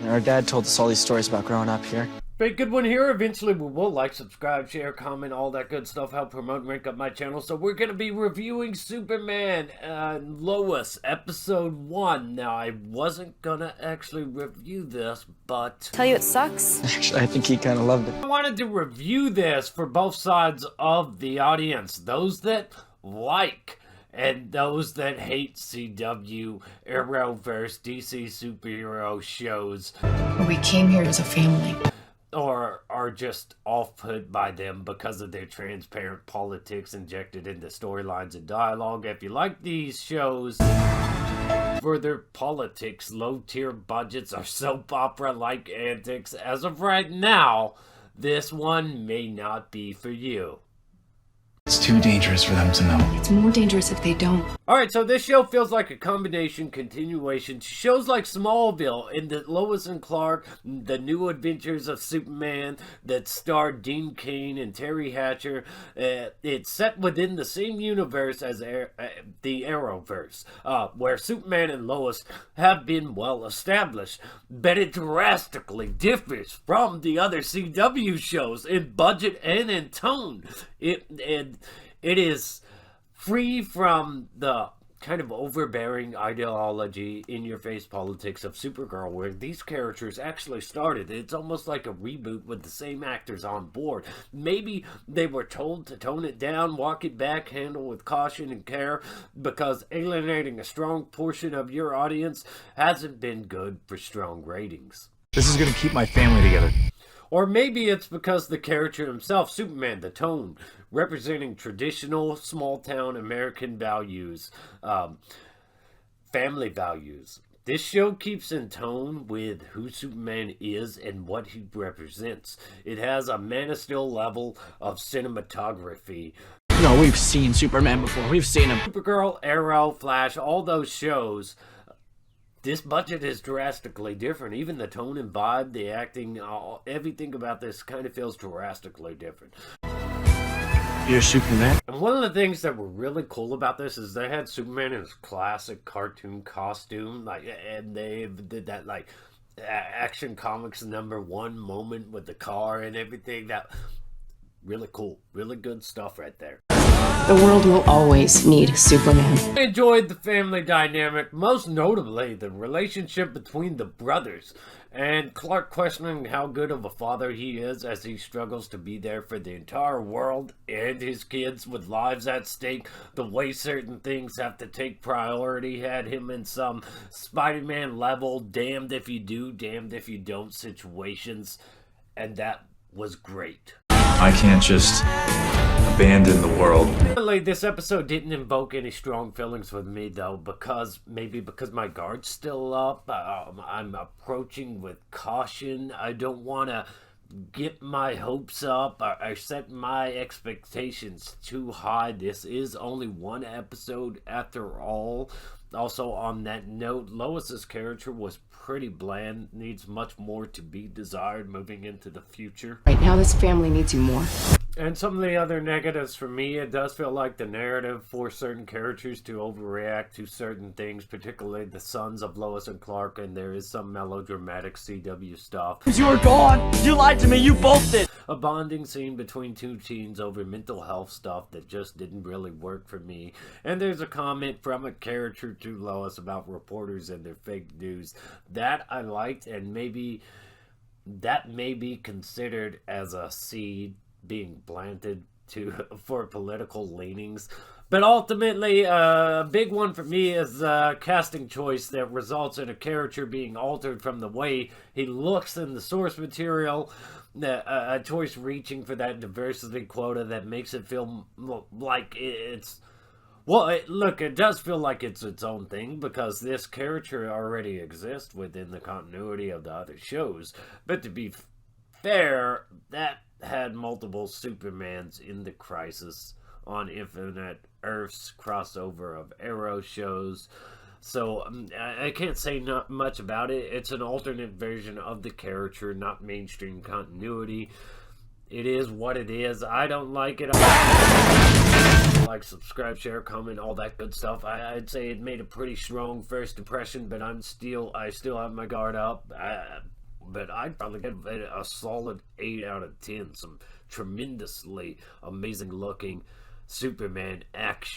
Our dad told us all these stories about growing up here. Big good one here. Eventually we will like, subscribe, share, comment, all that good stuff. Help promote and rank up my channel. So we're going to be reviewing Superman Lois episode 1. Now I wasn't going to actually review this, but... Tell you it sucks? Actually, I think he kind of loved it. I wanted to review this for both sides of the audience. Those that like and those that hate CW Arrowverse DC superhero shows. We came here as a family. Or are just off-put by them because of their transparent politics injected into storylines and dialogue. If you like these shows for their politics, low-tier budgets, or soap opera-like antics, as of right now, this one may not be for you. It's too dangerous for them to know. It's more dangerous if they don't. Alright, so this show feels like a continuation to shows like Smallville, in that Lois and Clark, The New Adventures of Superman, that starred Dean Cain and Terry Hatcher. It's set within the same universe as the Arrowverse, where Superman and Lois have been well established, but it drastically differs from the other CW shows in budget and in tone. It is free from the kind of overbearing ideology, in-your-face politics of Supergirl, where these characters actually started. It's almost like a reboot with the same actors on board. Maybe they were told to tone it down, walk it back, handle with caution and care, because alienating a strong portion of your audience hasn't been good for strong ratings. This is gonna keep my family together. Or maybe it's because the character himself, Superman, the tone, representing traditional small-town American values, family values. This show keeps in tone with who Superman is and what he represents. It has a Man of Steel level of cinematography. No, we've seen Superman before. We've seen him. Supergirl, Arrow, Flash, all those shows... This budget is drastically different. Even the tone and vibe, the acting, everything about this kind of feels drastically different. You're Superman? And one of the things that were really cool about this is they had Superman in his classic cartoon costume, and they did that Action Comics #1 moment with the car and everything. That really cool, really good stuff right there. The world will always need Superman. I enjoyed the family dynamic, most notably the relationship between the brothers, and Clark questioning how good of a father he is as he struggles to be there for the entire world and his kids with lives at stake. The way certain things have to take priority had him in some Spider-Man level damned if you do, damned if you don't situations, and that was great. I can't just abandon the world. Really, this episode didn't invoke any strong feelings with me, though, because my guard's still up. I'm approaching with caution. I don't want to get my hopes up or set my expectations too high. This is only one episode after all. Also, on that note, Lois's character was pretty bland, needs much more to be desired moving into the future. Right now, this family needs you more. And some of the other negatives for me, it does feel like the narrative forced certain characters to overreact to certain things, particularly the sons of Lois and Clark, and there is some melodramatic CW stuff. You were gone! You lied to me! You both did! A bonding scene between two teens over mental health stuff that just didn't really work for me. And there's a comment from a character to Lois about reporters and their fake news. That I liked, and maybe that may be considered as a seed being planted for political leanings. But ultimately, a big one for me is a casting choice that results in a character being altered from the way he looks in the source material. A choice reaching for that diversity quota that makes it feel like it's... Well, it does feel like it's its own thing, because this character already exists within the continuity of the other shows. But to be fair, that had multiple Supermans in the Crisis on Infinite Earths crossover of Arrow shows. So I can't say not much about it. It's an alternate version of the character, not mainstream continuity. It is what it is. I don't like it. Like, subscribe, share, comment, all that good stuff. I'd say it made a pretty strong first impression, but I still have my guard up. but I'd probably give it a solid 8 out of 10. Some tremendously amazing looking Superman action.